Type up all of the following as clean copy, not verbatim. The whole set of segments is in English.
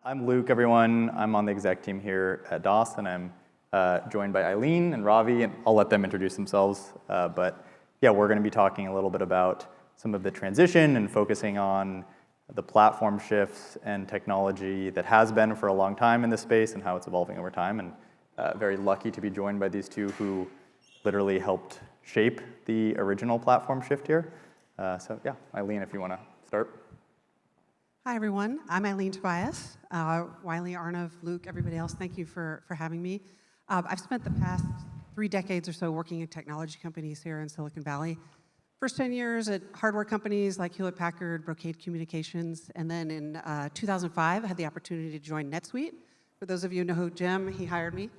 I'm Luke, everyone. I'm on the exec team here at DOS, and I'm joined by Eileen and Ravi, and I'll let them introduce themselves. But yeah, we're going to be talking a little bit about some of the transition and focusing on the platform shifts and technology that has been for a long time in this space and how it's evolving over time. And very lucky to be joined by these two who literally helped shape the original platform shift here. So yeah, Eileen, if you want to start. Hi, everyone. I'm Eileen Tobias. Wiley, Arnav, Luke, everybody else, thank you for having me. I've spent the past 3 decades or so working in technology companies here in Silicon Valley. First 10 years at hardware companies like Hewlett-Packard, Brocade Communications, and then in 2005, I had the opportunity to join Netsuite. For those of you who know Jim, he hired me.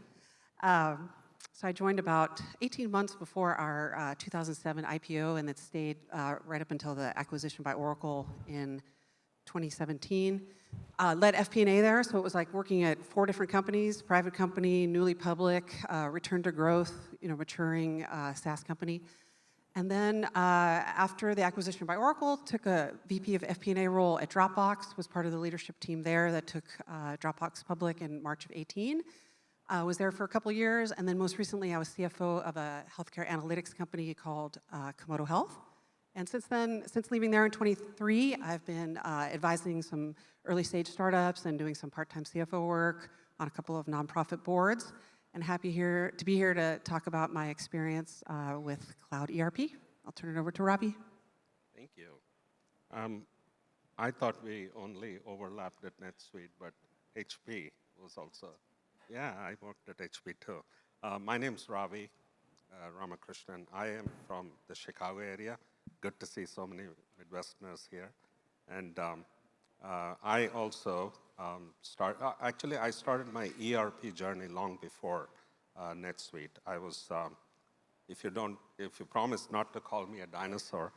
So I joined about 18 months before our 2007 IPO, and it stayed right up until the acquisition by Oracle in 2017. Led FP&A there, so it was like working at 4 different companies: private company, newly public, return to growth, maturing SaaS company. And then after the acquisition by Oracle, took a VP of FP&A role at Dropbox, was part of the leadership team there that took Dropbox public in March of 18. Was there for a couple of years, and then most recently I was CFO of a healthcare analytics company called Komodo Health. And since leaving there in 23, I've been advising some early stage startups and doing some part-time CFO work on a couple of nonprofit boards. And happy to be here to talk about my experience with Cloud ERP. I'll turn it over to Ravi. Thank you. I thought we only overlapped at NetSuite, but HP was also. Yeah, I worked at HP too. My name's Ravi Ramakrishnan. I am from the Chicago area. Good to see so many Midwesterners here. And I also I started my ERP journey long before NetSuite. I was, if you promise not to call me a dinosaur,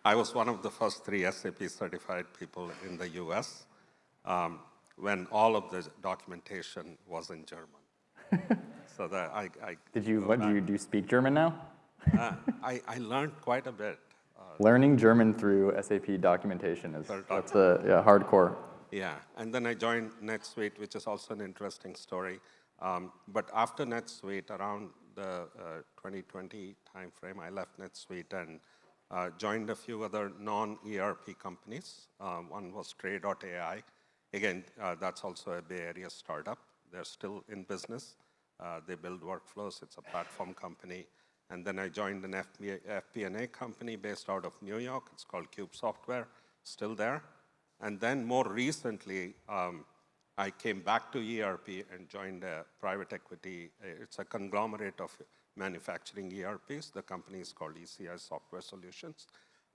I was one of the first 3 SAP certified people in the US when all of the documentation was in German. So that do you speak German now? I learned quite a bit. Learning German through SAP documentation that's hardcore. Yeah, and then I joined NetSuite, which is also an interesting story. But after NetSuite, around the 2020 timeframe, I left NetSuite and joined a few other non-ERP companies. One was Tray.ai. Again, that's also a Bay Area startup. They're still in business. They build workflows. It's a platform company. And then I joined an FP&A company based out of New York. It's called Cube Software, still there. And then more recently, I came back to ERP and joined a private equity. It's a conglomerate of manufacturing ERPs. The company is called ECI Software Solutions.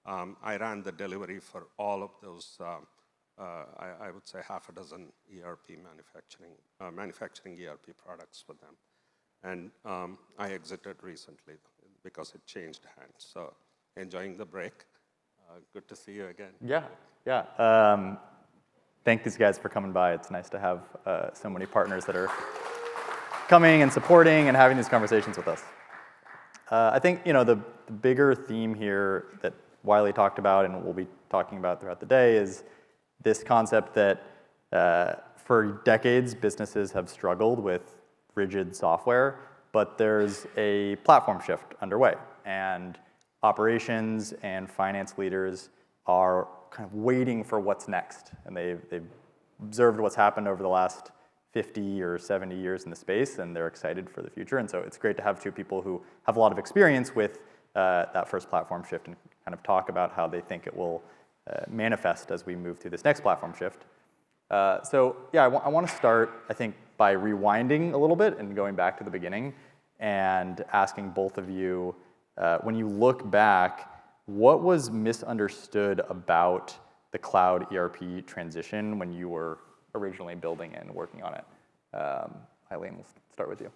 I ran the delivery for all of those, I would say half a dozen ERP manufacturing ERP products for them. And I exited recently because it changed hands. So enjoying the break. Good to see you again. Yeah. Thank these guys for coming by. It's nice to have so many partners that are coming and supporting and having these conversations with us. I think the bigger theme here that Wiley talked about and we'll be talking about throughout the day is this concept that for decades businesses have struggled with rigid software, but there's a platform shift underway, and operations and finance leaders are kind of waiting for what's next, and they've observed what's happened over the last 50 or 70 years in the space, and they're excited for the future. And so it's great to have 2 people who have a lot of experience with that first platform shift and kind of talk about how they think it will manifest as we move through this next platform shift. So yeah, I want to start, I think, by rewinding a little bit and going back to the beginning and asking both of you, when you look back, what was misunderstood about the cloud ERP transition when you were originally building and working on it? Eileen, we'll start with you.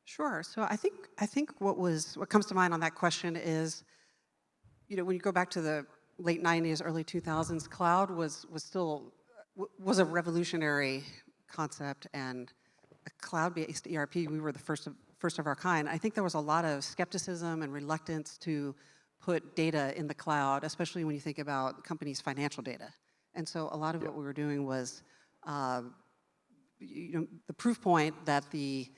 Sure. So I think what comes to mind on that question is, when you go back to the late 90s, early 2000s, cloud was a revolutionary concept, and a cloud-based ERP, we were the first of our kind. I think there was a lot of skepticism and reluctance to put data in the cloud, especially when you think about companies' financial data. And so a lot of what we were doing was the proof point that the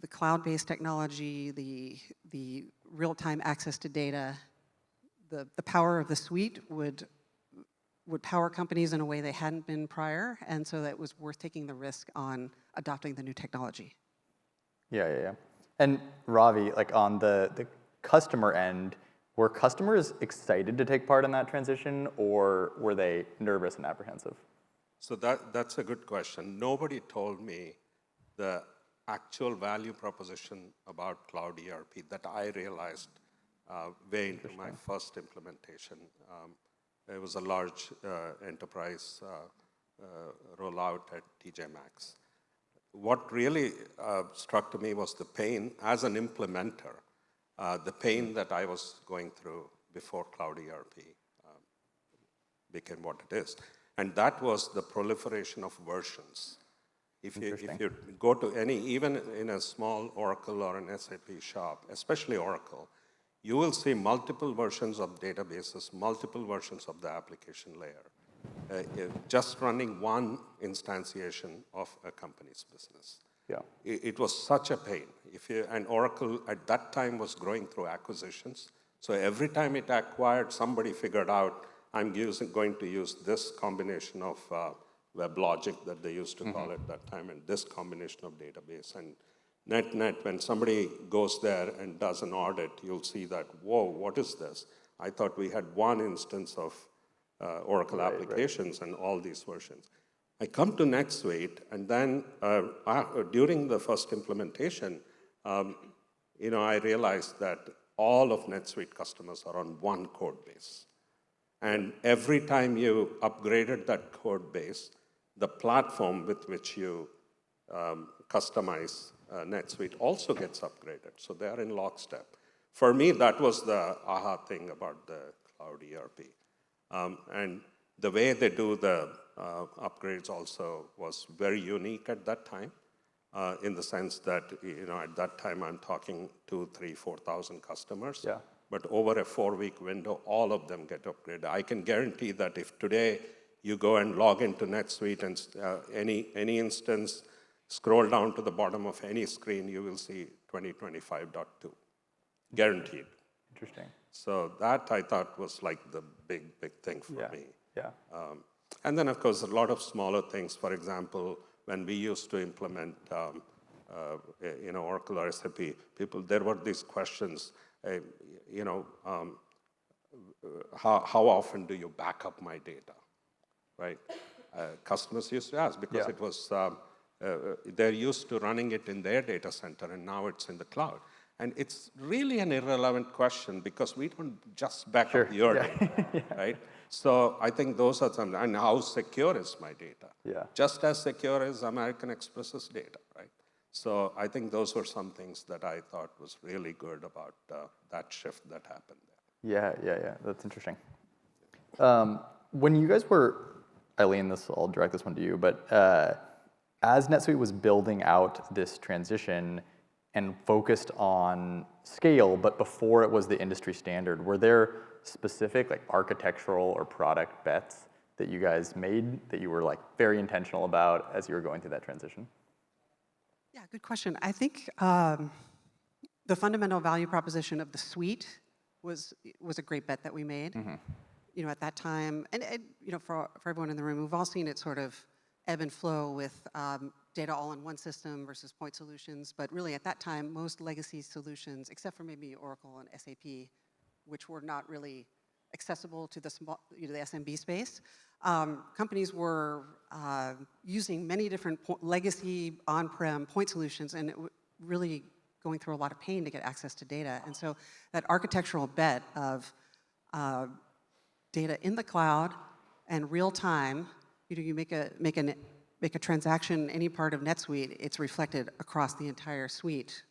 cloud-based technology, the real-time access to data, the power of the suite would power companies in a way they hadn't been prior, and so that it was worth taking the risk on adopting the new technology. Yeah. And Ravi, like on the customer end, were customers excited to take part in that transition, or were they nervous and apprehensive? So that's a good question. Nobody told me the actual value proposition about Cloud ERP that I realized way into my first implementation. It was a large enterprise rollout at TJ Maxx. What really struck me was the pain as an implementer, the pain that I was going through before Cloud ERP became what it is. And that was the proliferation of versions. If you go to even in a small Oracle or an SAP shop, especially Oracle, you will see multiple versions of databases, multiple versions of the application layer, just running one instantiation of a company's business. Yeah. It was such a pain. And Oracle at that time was growing through acquisitions. So every time it acquired, somebody figured out, I'm going to use this combination of WebLogic that they used to call it that time, and this combination of database. And net, when somebody goes there and does an audit, you'll see that, whoa, what is this? I thought we had one instance of Oracle applications and all these versions. I come to NetSuite, and then during the first implementation, I realized that all of NetSuite customers are on one code base. And every time you upgraded that code base, the platform with which you customize NetSuite also gets upgraded. So they are in lockstep. For me, that was the aha thing about the Cloud ERP. And the way they do the upgrades also was very unique at that time, in the sense that, at that time I'm talking 2,000, 3,000, 4,000 customers. Yeah. But over a 4-week window, all of them get upgraded. I can guarantee that if today you go and log into NetSuite and any instance, scroll down to the bottom of any screen, you will see 2025.2. Guaranteed. Interesting. So that I thought was like the big thing for me. Yeah. And then, of course, a lot of smaller things. For example, when we used to implement Oracle or SAP, there were these questions, how often do you back up my data, right? Customers used to ask because it was, they're used to running it in their data center, and now it's in the cloud. And it's really an irrelevant question because we don't just back up your data, right? So I think those are some, and how secure is my data? Yeah. Just as secure as American Express's data, right? So I think those were some things that I thought was really good about that shift that happened there. Yeah. That's interesting. When you guys were, Eileen, I'll direct this one to you, but as NetSuite was building out this transition and focused on scale, but before it was the industry standard, were there specific architectural or product bets that you guys made that you were very intentional about as you were going through that transition? Yeah, good question. I think the fundamental value proposition of the suite was a great bet that we made. At that time, and for everyone in the room, we've all seen it sort of ebb and flow with data all in one system versus point solutions. But really, at that time, most legacy solutions, except for maybe Oracle and SAP, which were not really accessible to the small, the SMB space, companies were using many different legacy on-prem point solutions, and really going through a lot of pain to get access to data. And so that architectural bet of data in the cloud and real time, you make a transaction in any part of NetSuite, it's reflected across the entire suite,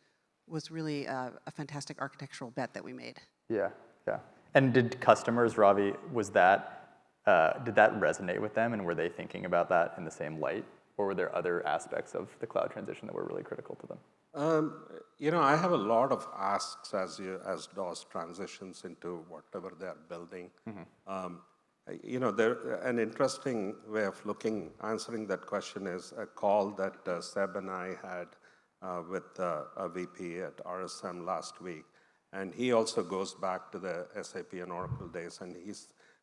was really a fantastic architectural bet that we made. Yeah. And did customers, Ravi, did that resonate with them, and were they thinking about that in the same light, or were there other aspects of the cloud transition that were really critical to them? I have a lot of asks as DOS transitions into whatever they're building. An interesting way of answering that question is a call that Seb and I had with a VP at RSM last week. And he also goes back to the SAP and Oracle days, and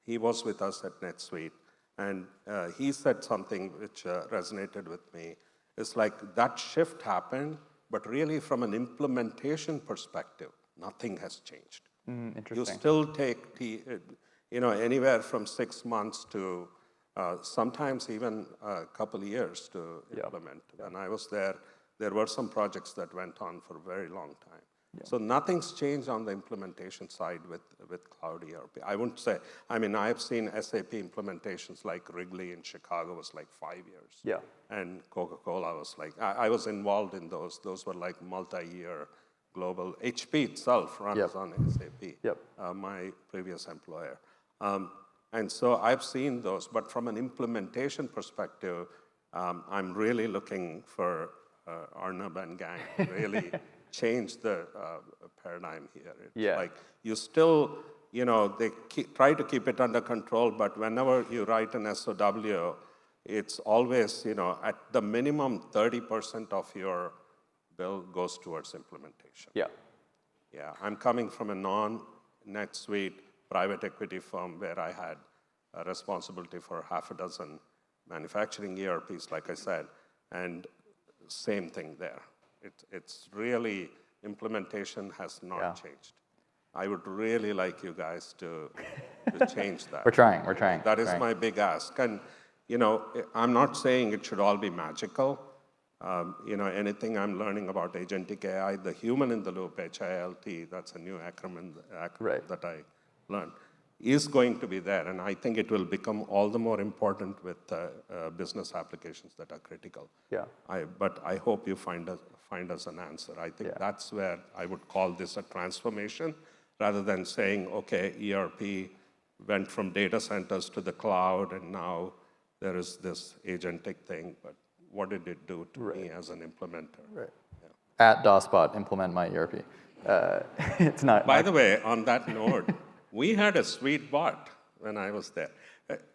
he was with us at NetSuite. And he said something which resonated with me. It's like that shift happened, but really from an implementation perspective, nothing has changed. Interesting. You still take anywhere from 6 months to sometimes even a couple of years to implement. When I was there were some projects that went on for a very long time. Yeah. So nothing's changed on the implementation side with Cloud ERP. I wouldn't say, I've seen SAP implementations like Wrigley in Chicago was like 5 years. Yeah. And Coca-Cola was like, I was involved in those. Those were like multi-year global. HP itself runs on SAP, my previous employer. And so I've seen those, but from an implementation perspective, I'm really looking for Arnab and gang to really change the paradigm here. It's like you still, they try to keep it under control, but whenever you write an SOW, it's always, at the minimum 30% of your bill goes towards implementation. Yeah. Yeah, I'm coming from a non-NetSuite private equity firm where I had a responsibility for half a dozen manufacturing ERPs, like I said, and same thing there. It's really, implementation has not changed. I would really like you guys to change that. We're trying. That is my big ask. And, I'm not saying it should all be magical. Anything I'm learning about agentic AI, the human in the loop, HILT, that's a new acronym that I learned, is going to be there. And I think it will become all the more important with business applications that are critical. Yeah. But I hope you find us an answer. I think that's where I would call this a transformation, rather than saying, okay, ERP went from data centers to the cloud, and now there is this agentic thing. But what did it do to me as an implementer? Right. Yeah. At DOSBot, implement my ERP. It's not. By the way, on that note, we had a sweet bot when I was there.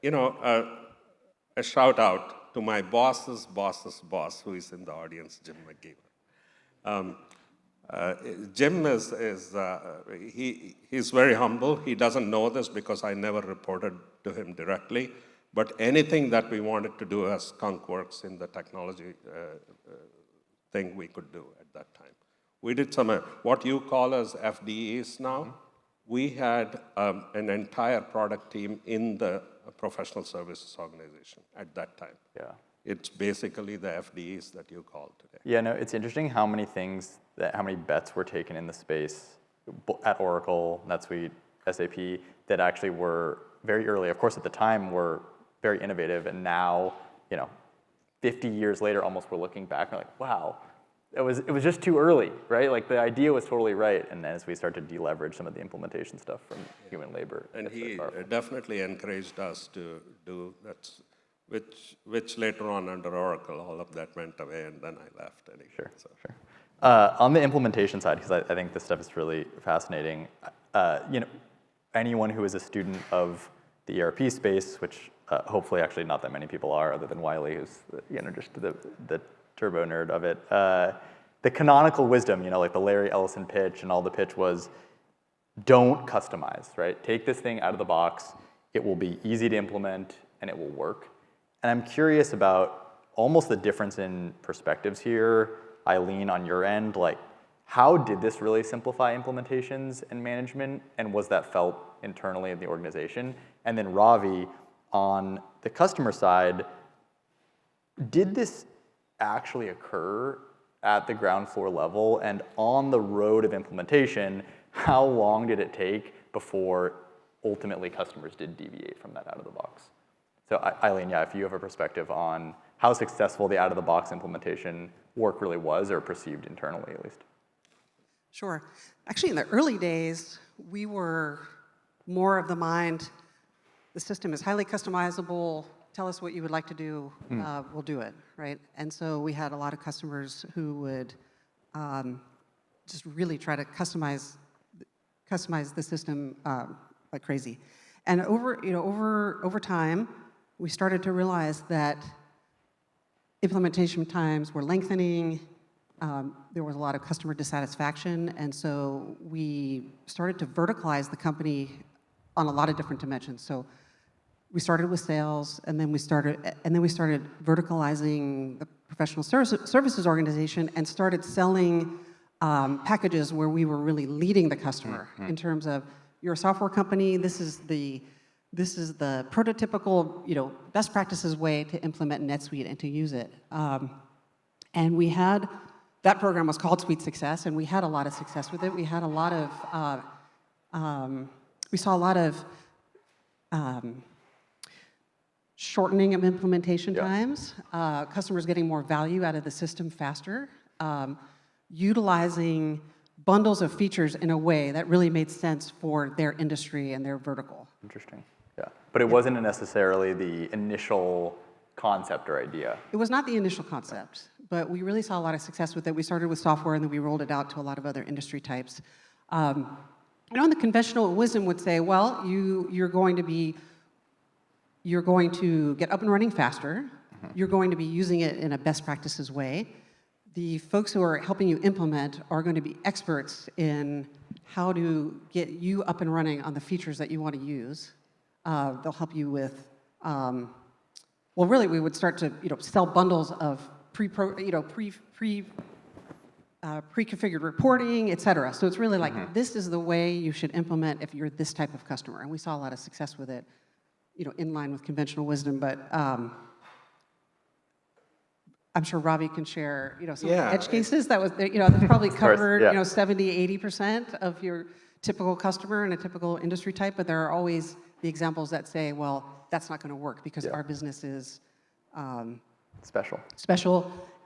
A shout out to my boss's boss's boss, who is in the audience, Jim McGeever. Jim he's very humble. He doesn't know this because I never reported to him directly. But anything that we wanted to do as Skunkworks in the technology thing, we could do at that time. We did some, what you call as FDEs now. We had an entire product team in the professional services organization at that time. Yeah. It's basically the FDEs that you call today. Yeah, no, it's interesting how many bets were taken in the space at Oracle, NetSuite, SAP, that actually were very early. Of course, at the time, were very innovative, and now, 50 years later, almost we're looking back and like, wow, it was just too early, right? Like the idea was totally right, and then as we start to deleverage some of the implementation stuff from human labor. And he definitely encouraged us to do that, which later on under Oracle, all of that went away, and then I left anyway. Sure. On the implementation side, because I think this stuff is really fascinating, anyone who is a student of the ERP space, which hopefully actually not that many people are, other than Wiley, who's just the turbo nerd of it. The canonical wisdom, like the Larry Ellison pitch, and all the pitch was, don't customize, right? Take this thing out of the box. It will be easy to implement, and it will work. And I'm curious about almost the difference in perspectives here, Eileen, on your end. Like, how did this really simplify implementations and management, and was that felt internally in the organization? And then Ravi, on the customer side, did this actually occur at the ground floor level? And on the road of implementation, how long did it take before ultimately customers did deviate from that out of the box? So Eileen, if you have a perspective on how successful the out-of-the-box implementation work really was, or perceived internally at least. Sure. Actually, in the early days, we were more of the mind, the system is highly customizable, tell us what you would like to do, we'll do it, right? And so we had a lot of customers who would just really try to customize the system like crazy. And over time, we started to realize that implementation times were lengthening. There was a lot of customer dissatisfaction, and so we started to verticalize the company on a lot of different dimensions. So we started with sales, and then we started verticalizing the professional services organization and started selling packages where we were really leading the customer in terms of, you're a software company, this is the prototypical, best practices way to implement NetSuite and to use it. And we had, that program was called Suite Success, and we had a lot of success with it. We had a lot of, we saw a lot of shortening of implementation times, customers getting more value out of the system faster, utilizing bundles of features in a way that really made sense for their industry and their vertical. Interesting. Yeah. But it wasn't necessarily the initial concept or idea. It was not the initial concept, but we really saw a lot of success with it. We started with software, and then we rolled it out to a lot of other industry types. The conventional wisdom would say, well, you're going to get up and running faster. You're going to be using it in a best practices way. The folks who are helping you implement are going to be experts in how to get you up and running on the features that you want to use. They'll help you with, really, we would start to sell bundles of pre-configured reporting, et cetera. So it's really like, this is the way you should implement if you're this type of customer. And we saw a lot of success with it, in line with conventional wisdom. But I'm sure Ravi can share, some of the edge cases that was, that probably covered, 70, 80% of your typical customer and a typical industry type. But there are always the examples that say, well, that's not going to work because our business is special.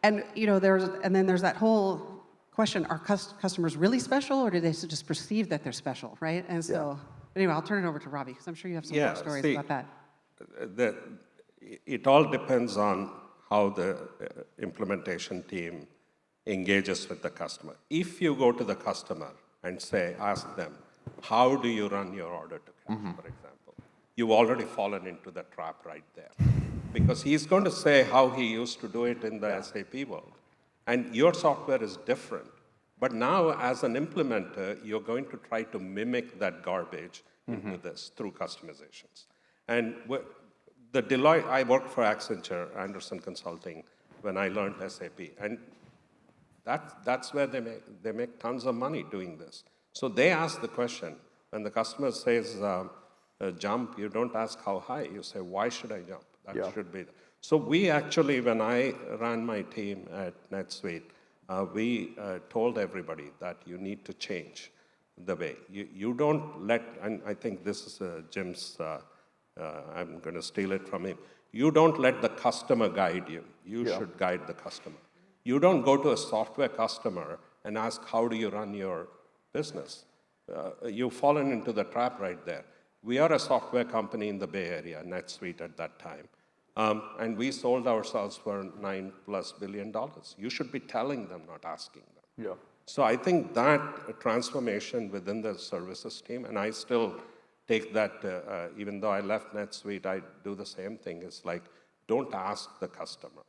And then there's that whole question: are customers really special, or do they just perceive that they're special, right? And so, anyway, I'll turn it over to Ravi because I'm sure you have some more stories about that. It all depends on how the implementation team engages with the customer. If you go to the customer and ask them, how do you run your order to cash, for example, you've already fallen into the trap right there. Because he's going to say how he used to do it in the SAP world. And your software is different. But now, as an implementer, you're going to try to mimic that garbage into this through customizations. And the Deloitte, I worked for Accenture, Anderson Consulting, when I learned SAP. And that's where they make tons of money doing this. So they ask the question, when the customer says, jump, you don't ask how high. You say, why should I jump? That should be. So we actually, when I ran my team at NetSuite, we told everybody that you need to change the way. You don't let, and I think this is Jim's, I'm going to steal it from him. You don't let the customer guide you. You should guide the customer. You don't go to a software customer and ask, how do you run your business? You've fallen into the trap right there. We are a software company in the Bay Area, NetSuite at that time. And we sold ourselves for $9+ billion. You should be telling them, not asking them. Yeah. So I think that transformation within the services team, and I still take that, even though I left NetSuite, I do the same thing. It's like, don't ask the customer.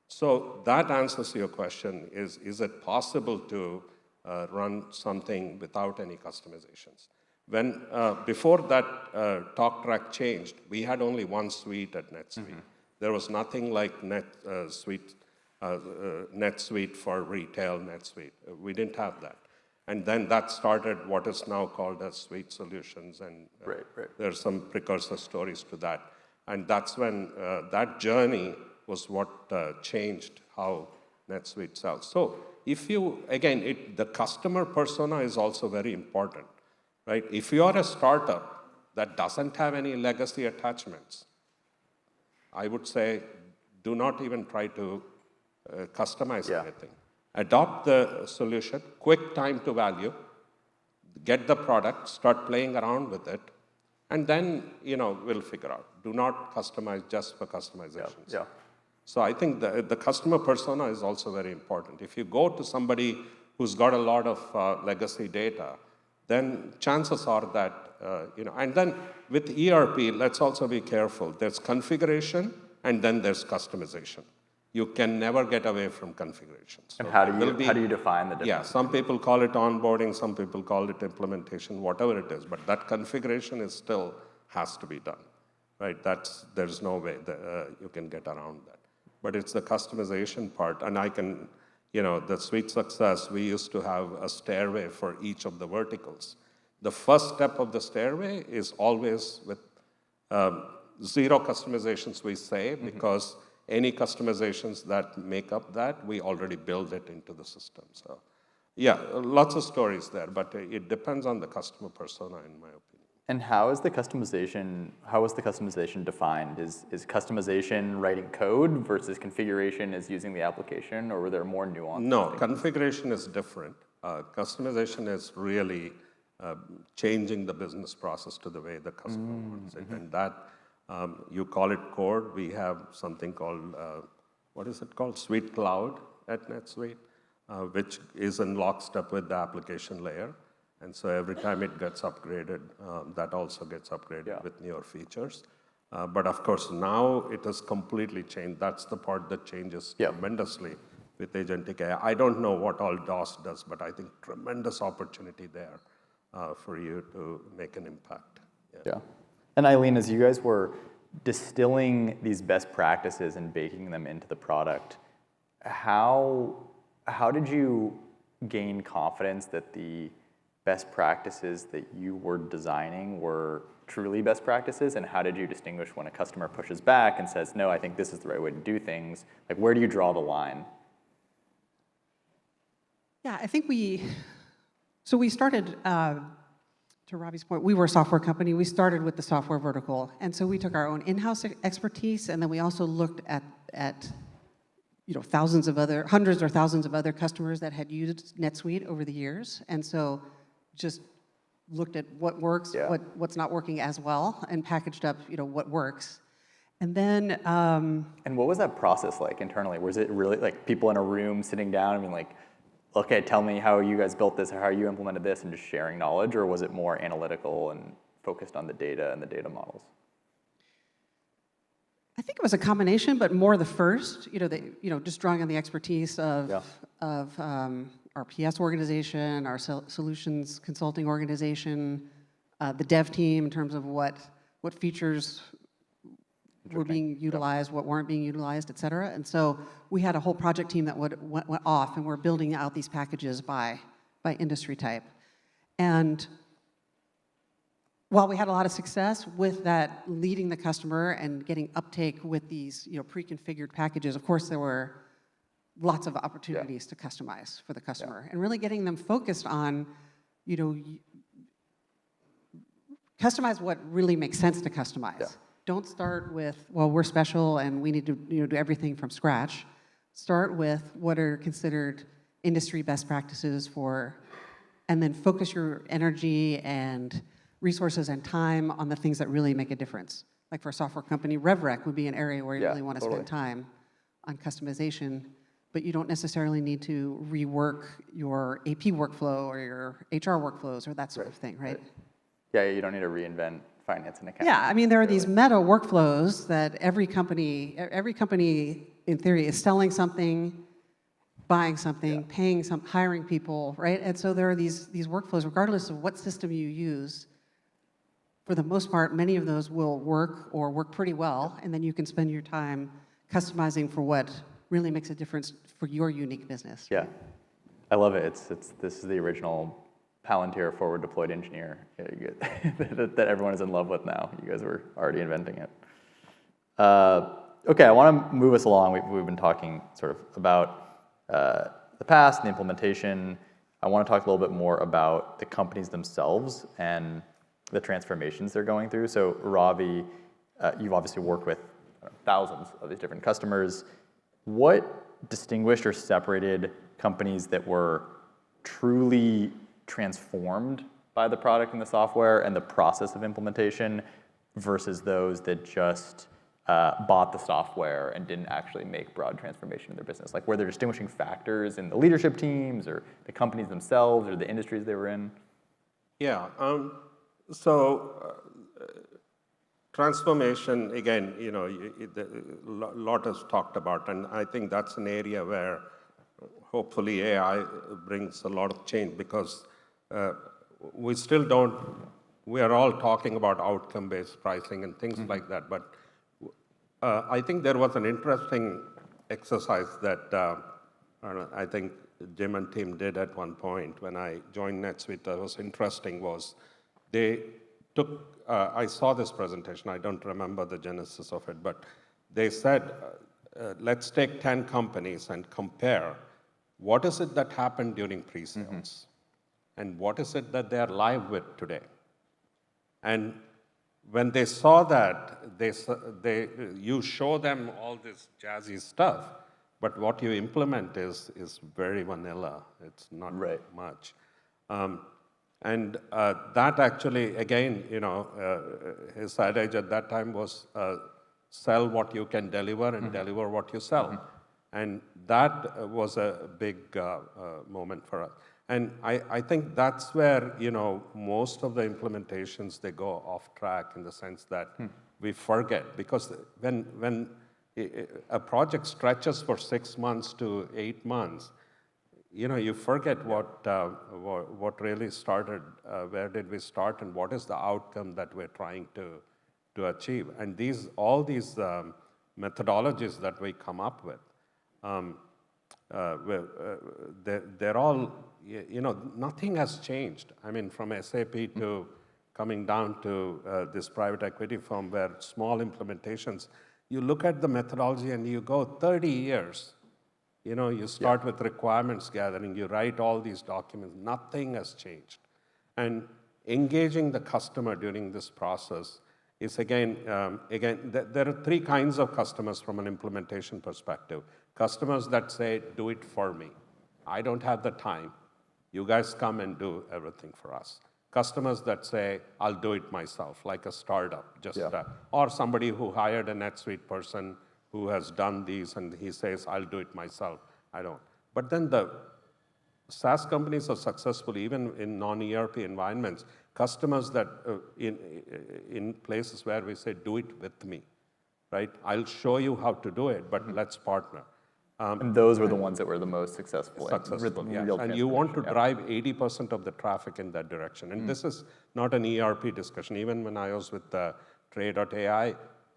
So that answers your question, is it possible to run something without any customizations? When, before that talk track changed, we had only one suite at NetSuite. There was nothing like NetSuite for retail NetSuite. We didn't have that. And then that started what is now called as Suite Solutions, and there's some precursor stories to that. And that's when that journey was what changed how NetSuite sells. So if you, again, the customer persona is also very important, right? If you are a startup that doesn't have any legacy attachments, I would say do not even try to customize anything. Adopt the solution, quick time to value, get the product, start playing around with it, and then, we'll figure out. Do not customize just for customizations. Yeah. So I think the customer persona is also very important. If you go to somebody who's got a lot of legacy data, then chances are that, and then with ERP, let's also be careful. There's configuration, and then there's customization. You can never get away from configuration. So And how do you define the difference? Yeah, some people call it onboarding, some people call it implementation, whatever it is, but that configuration is still has to be done, right? There's no way that you can get around that. But it's the customization part, and the Suite Success, we used to have a stairway for each of the verticals. The first step of the stairway is always with zero customizations, we say, because any customizations that make up that, we already build it into the system. So yeah, lots of stories there, but it depends on the customer persona, in my opinion. And how is the customization defined? Is customization writing code versus configuration is using the application, or were there more nuances? No, configuration is different. Customization is really changing the business process to the way the customer wants it. And that, you call it code. We have something called, what is it called? Suite Cloud at NetSuite, which is in lockstep with the application layer. And so every time it gets upgraded, that also gets upgraded with newer features. But of course, now it has completely changed. That's the part that changes tremendously with agentic AI. I don't know what all DOS does, but I think tremendous opportunity there for you to make an impact. Yeah. And Eileen, as you guys were distilling these best practices and baking them into the product, how did you gain confidence that the best practices that you were designing were truly best practices, and how did you distinguish when a customer pushes back and says, no, I think this is the right way to do things? Like, where do you draw the line? Yeah, I think we started, to Ravi's point, we were a software company. We started with the software vertical, and so we took our own in-house expertise, and then we also looked at hundreds or thousands of other customers that had used NetSuite over the years, and so just looked at what works, what's not working as well, and packaged up, what works. And then... and what was that process like internally? Was it really like people in a room sitting down and like, okay, tell me how you guys built this or how you implemented this, and just sharing knowledge, or was it more analytical and focused on the data and the data models? I think it was a combination, but more the first, just drawing on the expertise of our PS organization, our solutions consulting organization, the dev team in terms of what features were being utilized, what weren't being utilized, et cetera. And so we had a whole project team that went off, and we're building out these packages by industry type. And while we had a lot of success with that, leading the customer and getting uptake with these pre-configured packages, of course there were lots of opportunities to customize for the customer, and really getting them focused on, customize what really makes sense to customize. Yeah. Don't start with, well, we're special and we need to do everything from scratch. Start with what are considered industry best practices and then focus your energy and resources and time on the things that really make a difference. Like for a software company, RevRec would be an area where you really want to spend time on customization, but you don't necessarily need to rework your AP workflow or your HR workflows or that sort of thing, right? Yeah, you don't need to reinvent finance and accounting. Yeah, I mean, there are these meta workflows that every company in theory is selling something, buying something, paying hiring people, right? And so there are these workflows, regardless of what system you use. For the most part, many of those will work or work pretty well, and then you can spend your time customizing for what really makes a difference for your unique business. Yeah, I love it. This is the original Palantir forward deployed engineer that everyone is in love with now. You guys were already inventing it. Okay, I want to move us along. We've been talking sort of about the past and the implementation. I want to talk a little bit more about the companies themselves and the transformations they're going through. So Ravi, you've obviously worked with thousands of these different customers. What distinguished or separated companies that were truly transformed by the product and the software and the process of implementation versus those that just bought the software and didn't actually make broad transformation in their business? Like, were there distinguishing factors in the leadership teams or the companies themselves or the industries they were in? Yeah. So transformation, again, a lot is talked about, and I think that's an area where hopefully AI brings a lot of change because we still don't, we are all talking about outcome-based pricing and things like that, but I think there was an interesting exercise that I think Jim and team did at one point when I joined NetSuite that was interesting was they took, I saw this presentation, I don't remember the genesis of it, but they said, let's take 10 companies and compare what is it that happened during pre-sales and what is it that they're live with today. And when they saw that, you show them all this jazzy stuff, but what you implement is very vanilla. It's not much. And that actually, again, his adage at that time was sell what you can deliver and deliver what you sell. And that was a big moment for us. And I think that's where, most of the implementations, they go off track in the sense that we forget. Because when a project stretches for 6 months to 8 months, you forget what really started, where did we start, and what is the outcome that we're trying to achieve. And all these methodologies that we come up with, they're all, nothing has changed. I mean, from SAP to coming down to this private equity firm where small implementations, you look at the methodology and you go 30 years. You start with requirements gathering, you write all these documents, nothing has changed. And engaging the customer during this process is again, there are 3 kinds of customers from an implementation perspective. Customers that say, do it for me. I don't have the time. You guys come and do everything for us. Customers that say, I'll do it myself, like a startup, or somebody who hired a NetSuite person who has done these and he says, I'll do it myself. I don't. But then the SaaS companies are successful even in non-ERP environments. Customers that in places where we say, do it with me, right? I'll show you how to do it, but let's partner. And those were the ones that were the most successful. Yes. And you want to drive 80% of the traffic in that direction. And this is not an ERP discussion. Even when I was with Tray.ai,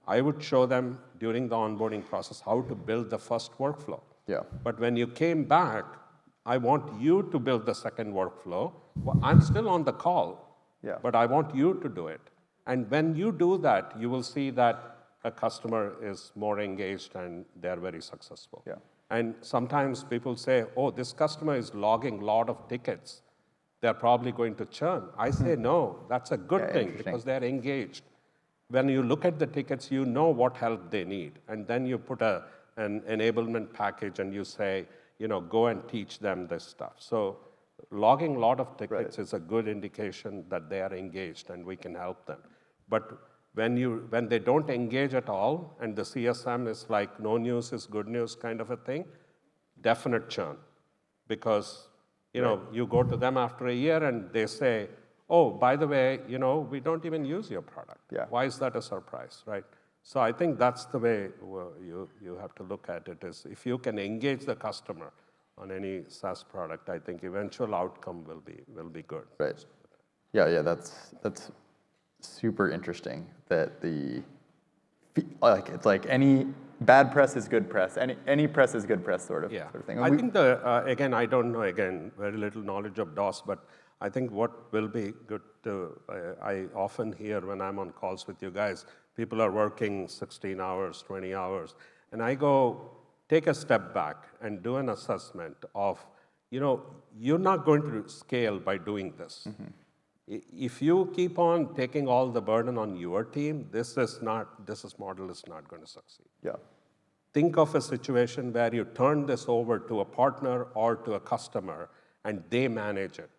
I would show them during the onboarding process how to build the first workflow. Yeah. But when you came back, I want you to build the second workflow. Well, I'm still on the call, but I want you to do it. And when you do that, you will see that a customer is more engaged and they're very successful. Yeah. And sometimes people say, oh, this customer is logging a lot of tickets. They're probably going to churn. I say, no, that's a good thing because they're engaged. When you look at the tickets, you know what help they need. And then you put an enablement package and you say, go and teach them this stuff. So logging a lot of tickets is a good indication that they are engaged and we can help them. But when they don't engage at all and the CSM is like no news is good news kind of a thing, definite churn. Because you go to them after a year and they say, oh, by the way, we don't even use your product. Yeah. Why is that a surprise, right? So I think that's the way you have to look at it, is if you can engage the customer on any SaaS product, I think eventual outcome will be good. Right. Yeah, that's super interesting that it's like any bad press is good press. Any press is good press sort of thing. I think again, I don't know, very little knowledge of DOS, but I think what will be good I often hear when I'm on calls with you guys, people are working 16 hours, 20 hours, and I go, take a step back and do an assessment of, you're not going to scale by doing this. If you keep on taking all the burden on your team, this model is not going to succeed. Yeah. Think of a situation where you turn this over to a partner or to a customer and they manage it.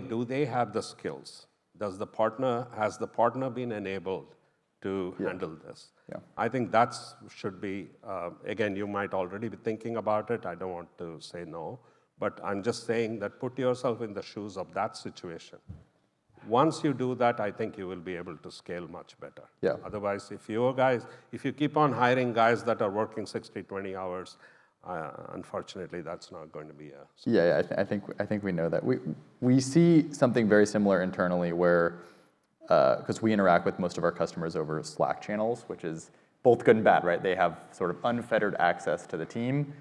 Do they have the skills? Has the partner been enabled to handle this? Yeah. I think that should be, again, you might already be thinking about it. I don't want to say no. But I'm just saying that put yourself in the shoes of that situation. Once you do that, I think you will be able to scale much better. Yeah. Otherwise, if you keep on hiring guys that are working 60, 20 hours, unfortunately, that's not going to be a... Yeah, I think we know that. We see something very similar internally where, because we interact with most of our customers over Slack channels, which is both good and bad, right? They have sort of unfettered access to the team,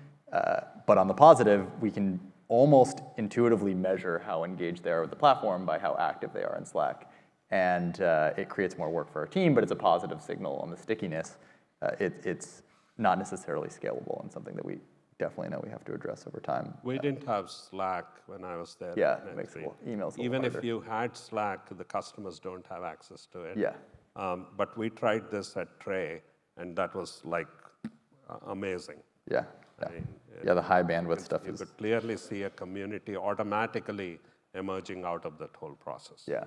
but on the positive, we can almost intuitively measure how engaged they are with the platform by how active they are in Slack. And it creates more work for our team, but it's a positive signal on the stickiness. It's not necessarily scalable and something that we definitely know we have to address over time. We didn't have Slack when I was there. Yeah, it makes emails Even if you had Slack, the customers don't have access to it. Yeah. But we tried this at Tray, and that was like amazing. Yeah. I mean, Yeah, the high bandwidth stuff you is... could clearly see a community automatically emerging out of that whole process. Yeah.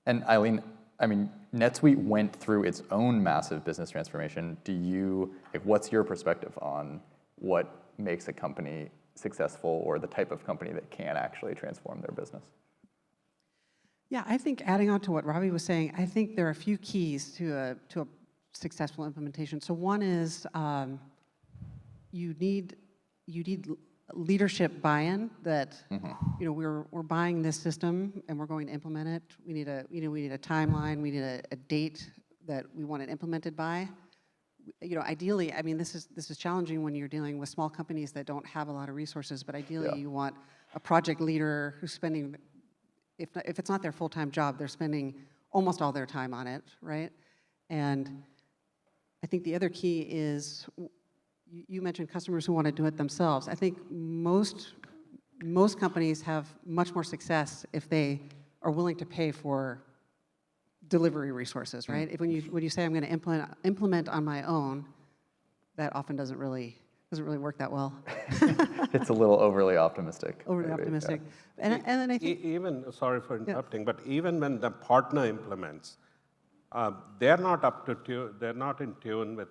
And Eileen, I mean, NetSuite went through its own massive business transformation. What's your perspective on what makes a company successful or the type of company that can actually transform their business? Yeah, I think adding on to what Ravi was saying, I think there are a few keys to a successful implementation. So one is you need leadership buy-in that we're buying this system and we're going to implement it. We need a timeline. We need a date that we want it implemented by. Ideally, I mean, this is challenging when you're dealing with small companies that don't have a lot of resources. But ideally, you want a project leader who's spending, if it's not their full-time job, they're spending almost all their time on it, right? And I think the other key is, you mentioned customers who want to do it themselves. I think most companies have much more success if they are willing to pay for delivery resources, right? When you say I'm going to implement on my own, that often doesn't really work that well. It's a little overly optimistic. Overly optimistic. Yeah. And then I think even, sorry for interrupting, but even when the partner implements, they're not in tune with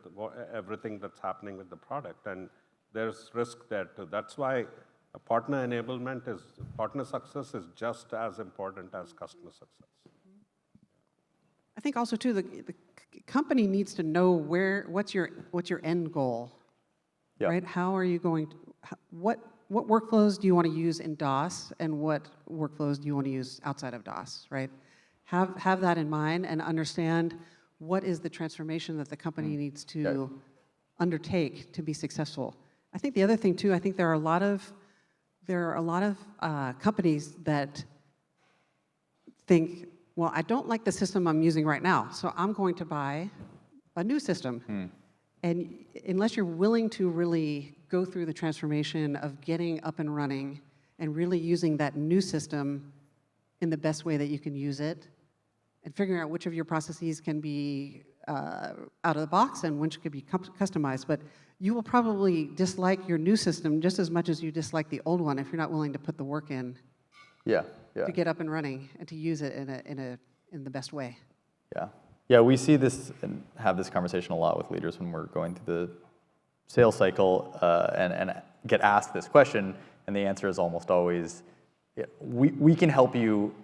everything that's happening with the product, and there's risk there too. That's why partner success is just as important as customer success. I think also too, the company needs to know what's your end goal, right? How are you going to, what workflows do you want to use in DOS, and what workflows do you want to use outside of DOS, right? Have that in mind and understand what is the transformation that the company needs to undertake to be successful. I think the other thing too, I think there are a lot of companies that think, well, I don't like the system I'm using right now, so I'm going to buy a new system. And unless you're willing to really go through the transformation of getting up and running and really using that new system in the best way that you can use it, and figuring out which of your processes can be out of the box and which could be customized. But you will probably dislike your new system just as much as you dislike the old one if you're not willing to put the work in to get up and running and to use it in the best way. Yeah, we see this and have this conversation a lot with leaders when we're going through the sales cycle and get asked this question, and the answer is almost always, we can help you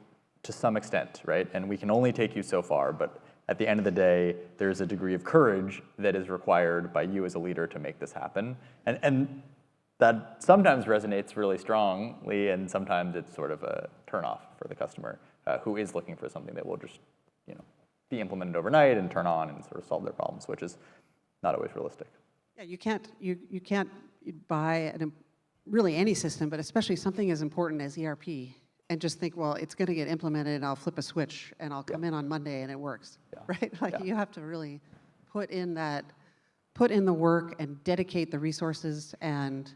to some extent, right? And we can only take you so far, but at the end of the day, there's a degree of courage that is required by you as a leader to make this happen. And that sometimes resonates really strongly, and sometimes it's sort of a turnoff for the customer who is looking for something that will just be implemented overnight and turn on and sort of solve their problems, which is not always realistic. Yeah, you can't buy really any system, but especially something as important as ERP, and just think, well, it's going to get implemented, and I'll flip a switch, and I'll come in on Monday, and it works, right? Like you have to really put in the work and dedicate the resources and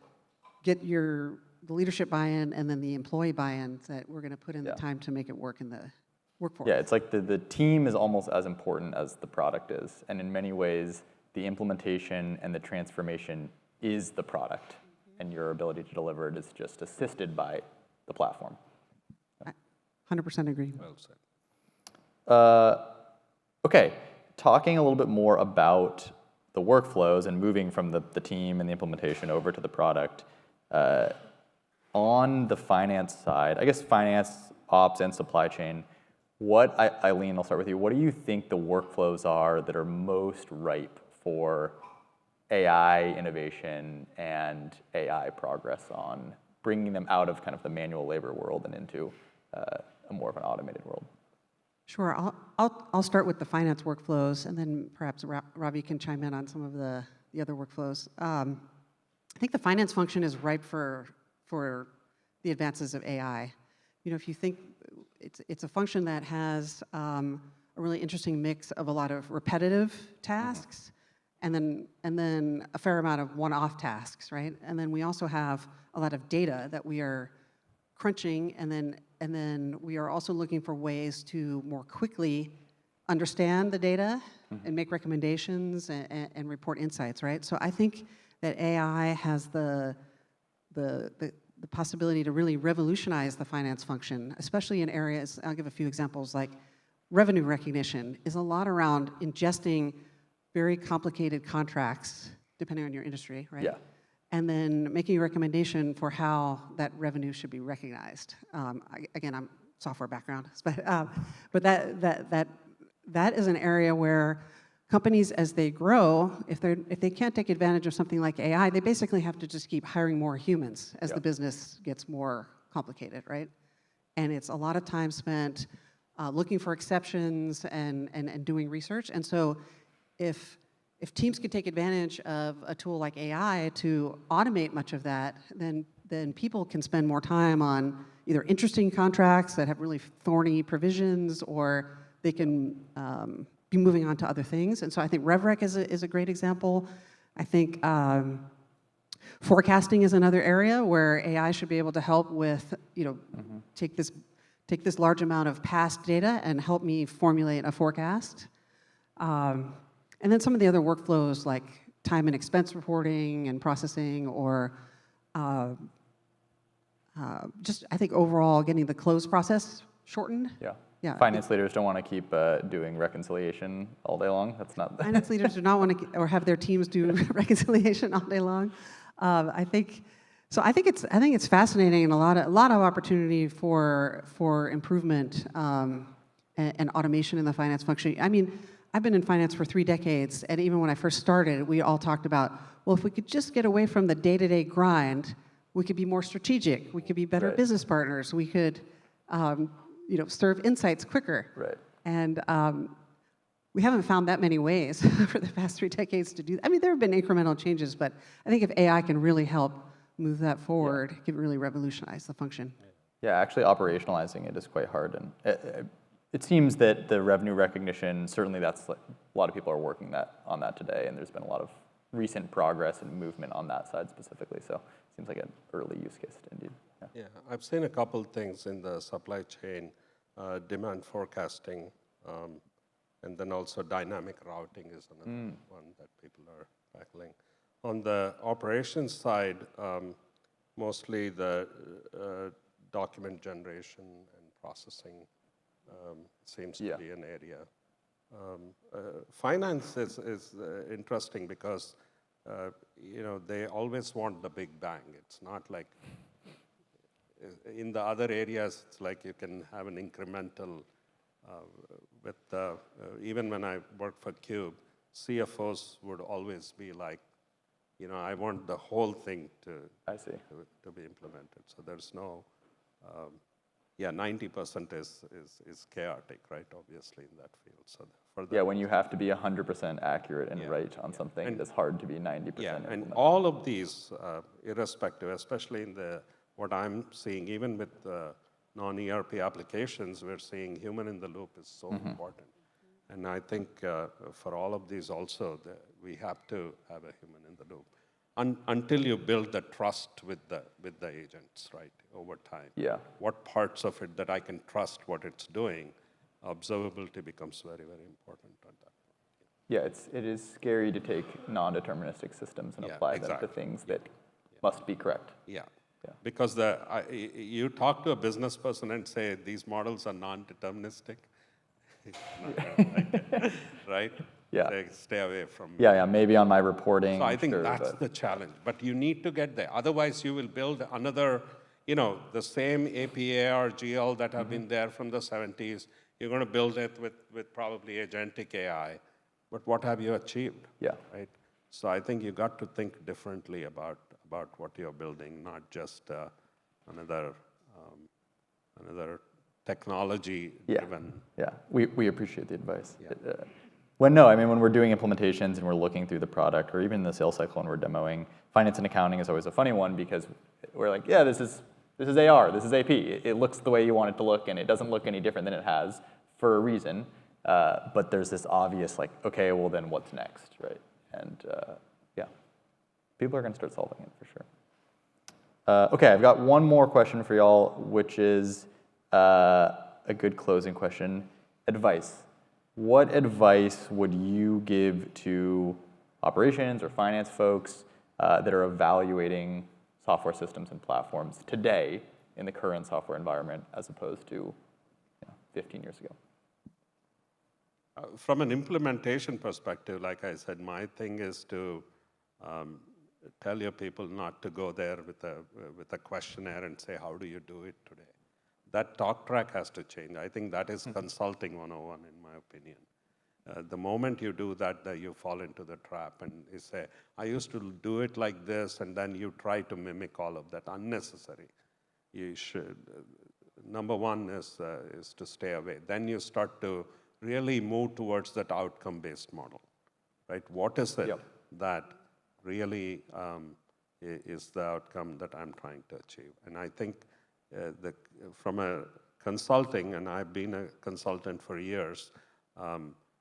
get the leadership buy-in and then the employee buy-in that we're going to put in the time to make it work in the workforce. Yeah, it's like the team is almost as important as the product is, and in many ways, the implementation and the transformation is the product, and your ability to deliver it is just assisted by the platform. 100% agree. Well said. Okay, talking a little bit more about the workflows and moving from the team and the implementation over to the product, I'll on the finance side, I guess finance, ops, and supply chain, Eileen, I'll start with you. What do you think the workflows are that are most ripe for AI innovation and AI progress on bringing them out of kind of the manual labor world and into a more of an automated world? Sure. I'll start with the finance workflows, and then perhaps Ravi can chime in on some of the other workflows. I think the finance function is ripe for the advances of AI. You know, if you think it's a function that has a really interesting mix of a lot of repetitive tasks, and then a fair amount of one-off tasks, right? And then we also have a lot of data that we are crunching, and then we are also looking for ways to more quickly understand the data and make recommendations and report insights, right? So I think that AI has the possibility to really revolutionize the finance function, especially in areas, I'll give a few examples, like revenue recognition is a lot around ingesting very complicated contracts, depending on your industry, right? Yeah. And then making a recommendation for how that revenue should be recognized. Again, I'm software background, but that is an area where companies, as they grow, if they can't take advantage of something like AI, they basically have to just keep hiring more humans as the business gets more complicated, right? And it's a lot of time spent looking for exceptions and doing research. And so if teams could take advantage of a tool like AI to automate much of that, then people can spend more time on either interesting contracts that have really thorny provisions, or they can be moving on to other things. And so I think RevRec is a great example. I think forecasting is another area where AI should be able to help with, take this large amount of past data and help me formulate a forecast. And then some of the other workflows like time and expense reporting and processing, or just, I think, overall getting the close process shortened. Yeah. Finance leaders don't want to keep doing reconciliation all day long. That's not. Finance leaders do not want to, or have their teams do reconciliation all day long. I think it's fascinating, and a lot of opportunity for improvement and automation in the finance function. I mean, I've been in finance for 3 decades, and even when I first started, we all talked about, well, if we could just get away from the day-to-day grind, we could be more strategic. We could be better business partners. We could, serve insights quicker. Right. And we haven't found that many ways for the past 3 decades to do that. I mean, there have been incremental changes, but I think if AI can really help move that forward, it can really revolutionize the function. Yeah, actually operationalizing it is quite hard, and it seems that the revenue recognition, certainly that's like, a lot of people are working on that today, and there's been a lot of recent progress and movement on that side specifically, so it seems like an early use case indeed. Yeah, I've seen a couple things in the supply chain, demand forecasting, and then also dynamic routing is another one that people are tackling. On the operations side, mostly the document generation and processing seems to be an area. Finance is interesting because they always want the big bang. It's not like in the other areas. It's like you can have an incremental. Even when I worked for Cube, CFOs would always be like, I want the whole thing to be implemented. So there's no. 90% is chaotic, right? Obviously in that field. So when you have to be 100% accurate and right on something, it's hard to be 90%. Yeah, and all of these, irrespective, especially in what I'm seeing, even with non-ERP applications, we're seeing human in the loop is so important. And I think for all of these also, we have to have a human in the loop. Until you build the trust with the agents, right, over time. Yeah. What parts of it that I can trust what it's doing, observability becomes very, very important at that point. Yeah, it is scary to take non-deterministic systems and apply them to things that must be correct. Yeah. Because you talk to a business person and say, these models are non-deterministic, right? Yeah. They stay away from. Yeah, maybe on my reporting. So I think that's the challenge. But you need to get there. Otherwise, you will build another the same APA or GL that have been there from the 70s, you're going to build it with probably agentic AI. But what have you achieved? Yeah. Right? So I think you got to think differently about what you're building, not just another technology-driven. Yeah, we appreciate the advice. Yeah. When we're doing implementations and we're looking through the product, or even the sales cycle when we're demoing, finance and accounting is always a funny one because we're like, yeah, this is AR, this is AP. It looks the way you want it to look, and it doesn't look any different than it has for a reason. But there's this obvious, like, okay, well then what's next, right? And yeah, people are going to start solving it for sure. Okay, I've got one more question for y'all, which is a good closing question. Advice. What advice would you give to operations or finance folks that are evaluating software systems and platforms today in the current software environment as opposed to 15 years ago? From an implementation perspective, like I said, my thing is to tell your people not to go there with a questionnaire and say, how do you do it today? That talk track has to change. I think that is consulting 101, in my opinion. The moment you do that, you fall into the trap and you say, I used to do it like this, and then you try to mimic all of that. Unnecessary. You should, number one is to stay away. Then you start to really move towards that outcome-based model, right? What is it that really is the outcome that I'm trying to achieve? And I think from a consulting, and I've been a consultant for years,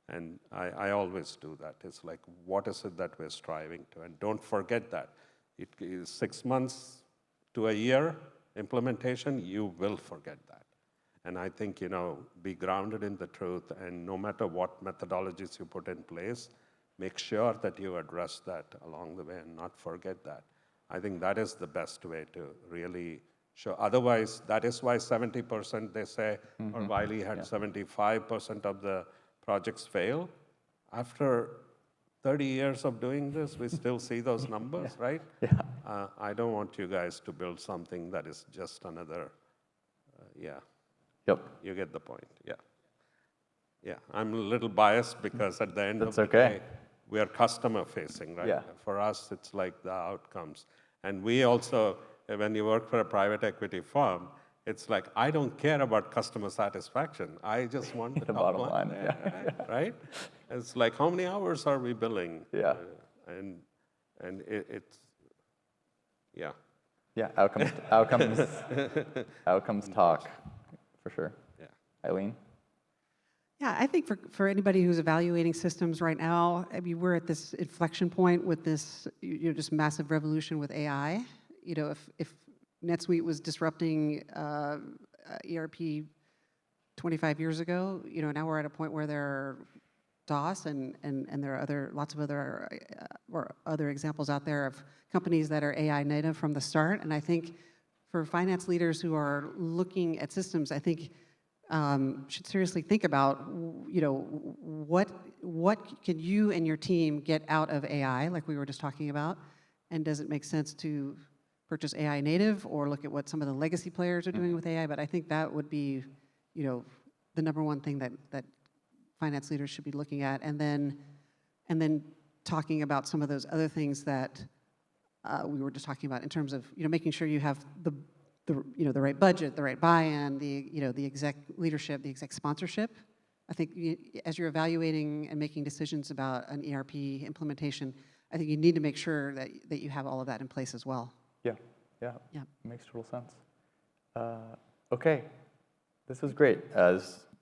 and I always do that. It's like, what is it that we're striving to? And don't forget that. It is 6 months to a year implementation, you will forget that. And I think, be grounded in the truth, and no matter what methodologies you put in place, make sure that you address that along the way and not forget that. I think that is the best way to really show. Otherwise, that is why 70%, they say, or Wiley had 75% of the projects fail. After 30 years of doing this, we still see those numbers, right? Yeah. I don't want you guys to build something that is just another, Yep. You get the point, yeah. I'm a little biased because at the end of the okay. day, we are customer facing, right? Yeah. For us, it's like the outcomes. And we also, when you work for a private equity firm, it's like, I don't care about customer satisfaction. I just want the bottom line. Right? It's like, how many hours are we billing? Yeah. And it's, yeah. Yeah, outcomes talk, for sure. Yeah. Eileen? Yeah, I think for anybody who's evaluating systems right now, we're at this inflection point with this just massive revolution with AI. If NetSuite was disrupting ERP 25 years ago, now we're at a point where there are DOS and there are lots of other examples out there of companies that are AI native from the start. And I think for finance leaders who are looking at systems, I think should seriously think about, what can you and your team get out of AI, like we were just talking about, and does it make sense to purchase AI native or look at what some of the legacy players are doing with AI? But I think that would be, the number one thing that finance leaders should be looking at, and then talking about some of those other things that we were just talking about in terms of, making sure you have the right budget, the right buy-in, the exec leadership, the exec sponsorship. I think as you're evaluating and making decisions about an ERP implementation, I think you need to make sure that you have all of that in place as well. Yeah. Makes total sense. Okay, this was great.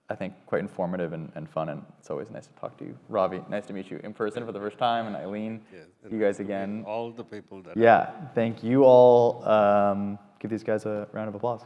I think quite informative and fun, and it's always nice to talk to you. Ravi, nice to meet you in person for the first time, and Eileen, you guys again. All the people that... Yeah, thank you all. Give these guys a round of applause.